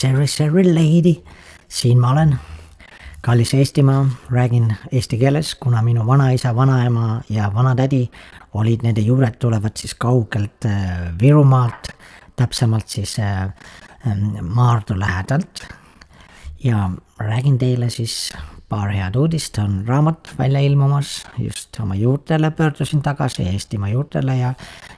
Sorry lady, siin ma olen. Kallis Eestimaa, räägin eesti keeles, kuna minu vanaisa, vanaema ja vanatädi olid nende juured tulevad siis kaugelt Virumaalt, täpsemalt siis Maardu lähedalt. Ja räägin teile siis paar head uudist, on raamat välja ilmumas, just oma juurtele pöördusin tagasi, Eestimaa juurtele ja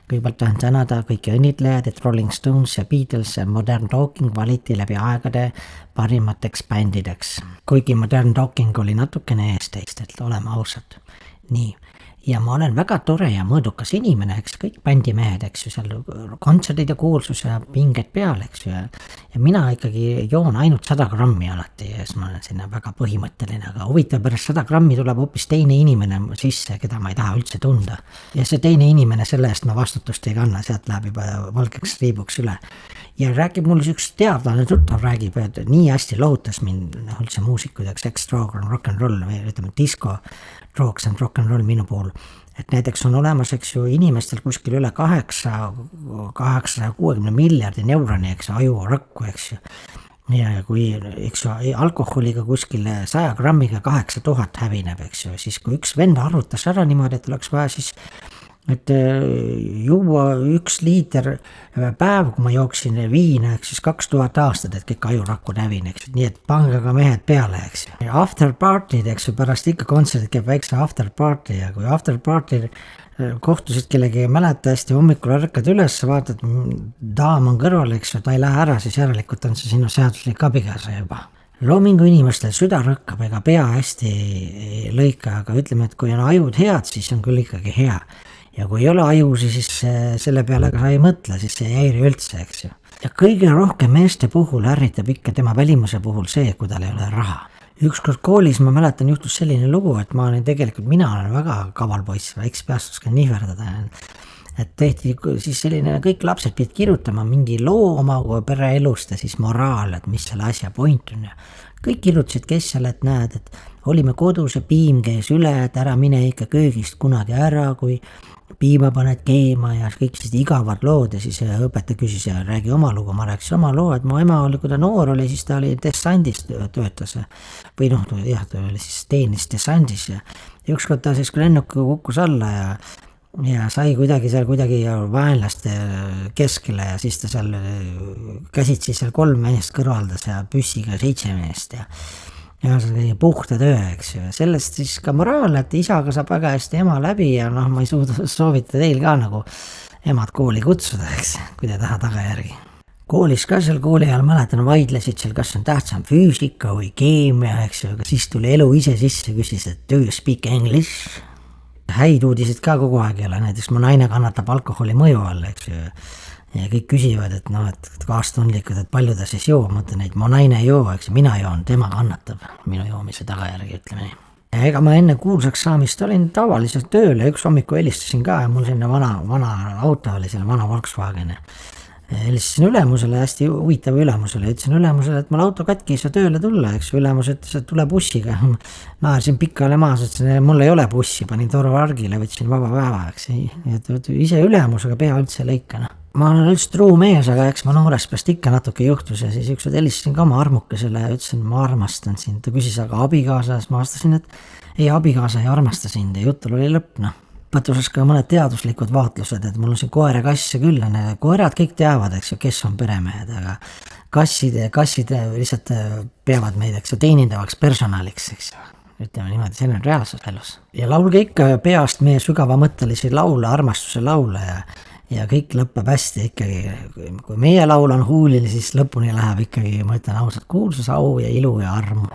kõigepealt tahan tänada kõiki õnnitlejad, et Rolling Stones ja Beatles ja Modern Talking valiti läbi aegade parimateks bändideks. Kuigi Modern Talking oli natukene eesteist, et oleme ausad. Nii. Ja ma olen väga tore ja mõõdukas inimene, eks kõik bändimehed, eks ju, seal kontserdid ja kuulsus ja pinged peal, eks ju. Ja mina ikkagi joon ainult 100 grammi alati ja siis ma olen sinna väga põhimõtteline, aga huvitav pärast 100 grammi tuleb hoopis teine inimene sisse, keda ma ei taha üldse tunda. Ja see teine inimene, selle eest ma vastutust ei kanna, sealt läheb juba valgeks riibuks üle. Ja räägib mulle üks teadlane tuttav räägib, et nii hästi lohutas mind üldse muusikudeks, rock and roll või ütleme disco, rocks and rock and roll minu puhul. Et näiteks on olemas, eks ju, inimestel kuskil üle 860 miljardi neuroni, eks ju, ajurakku, eks ju. Ja kui, eks ju, alkoholiga kuskil 100 grammiga 8000 hävineb, eks ju, siis kui üks vend arvutas ära niimoodi, et oleks vaja siis et juua 1 liiter päev, kui ma jooksin viina, eks siis 2000 aastat, et kõik ajurakud hävin, eks. Nii et pange ka mehed peale, eks. After party'd, eks ju, pärast ikka kontserdid käib väikse after party ja kui after party'l kohtusid kellegi mäleta hästi, hommikul ärkad üles, vaatad, daam on kõrval, eks ju, ta ei lähe ära, siis järelikult on see sinu seaduslik abikäsa juba. Loomingu inimestel süda rõkkab, ega pea hästi ei lõika, aga ütleme, et kui on ajud head, siis on küll ikkagi hea. Ja kui ei ole ajusi, siis selle peale ka sa ei mõtle, siis see ei häiri üldse, eks ju. Ja kõige rohkem meeste puhul ärritab ikka tema välimuse puhul see, kui tal ei ole raha. Ükskord koolis ma mäletan juhtus selline lugu, et mina olen väga kaval poiss, väikse peast oskan nihverdada. Et tehti siis selline, kõik lapsed pidid kirjutama mingi loo oma pereelust ja siis moraal, et mis selle asja point on. Ja kõik kirjutasid, kes seal, et näed, et olime kodus ja piim käis üle, et ära mine ikka köögist kunagi ära, kui piima paned keema ja kõik siis igavad lood ja siis õpetaja küsis ja räägi oma lugu, ma rääkisin oma loo, et mu ema oli, kui ta noor oli, siis ta oli dessandis töötas või noh, jah, ta oli siis teenis dessandis ja ükskord ta siis lennukiga kukkus alla ja sai kuidagi vaenlaste keskele ja siis ta seal käsitsi seal 3 meest kõrvaldas ja püssiga 7 meest ja see oli puhta töö, eks ju. Sellest siis ka moraal, et isaga saab väga hästi ema läbi ja noh, ma ei soovita teil ka nagu emad kooli kutsuda, eks, kui te taha tagajärgi. Koolis ka seal kooli ajal mäletan vaidlesid seal, kas on tähtsam füüsika või keemia, eks ju, aga siis tuli elu ise sisse, küsis, et do you speak English? Häid uudisid ka kogu aeg ei ole, näiteks mu naine kannatab alkoholi mõju all, eks ju. Ja kõik küsivad, et noh, et kaastundlikud, et palju ta siis joo, mõtlen, et mu naine ei joo, eks mina joon, tema kannatab minu joomise tagajärgi, ütleme nii. Ja ega ma enne kuulsaks saamist olin tavaliselt tööl ja üks hommiku helistasin ka ja mul selline vana auto oli, selle vana Volkswagen. Helistasin ülemusele, hästi huvitav ülemusele, ütlesin ülemusele, et mul auto katki ei saa tööle tulla, eks ülemus ütles, et tule bussiga. Naersin pikale maas, ütlesin, mul ei ole bussi, panin toru argile, võtsin vaba päeva, eks. Ise ülemusega pea üldse lõikana. Ma olen üldse truu mees, aga eks ma noorest peast ikka natuke juhtus ja siis ükskord helistasin ka oma armukesele ja ütlesin, ma armastan sind. Ta küsis, aga abikaasa, siis ma vastasin, et ei, abikaasa ei armasta sind ja jutul oli lõpp, noh. Õpetuses ka mõned teaduslikud vaatlused, et mul on siin koer ja kass ja küll on, koerad kõik teavad, eks ju, kes on peremehed, aga kassid lihtsalt peavad meid, eks ju, teenindavaks personaliks, eks ju. Ütleme niimoodi, see on reaalsus elus. Ja laulge ikka peast meie sügavamõttelisi laule, armastuse laule ja kõik lõppeb hästi ikkagi. Kui meie laul on huulil, siis lõpuni läheb ikkagi, ma ütlen ausalt, kuulsus, au ja ilu ja armu.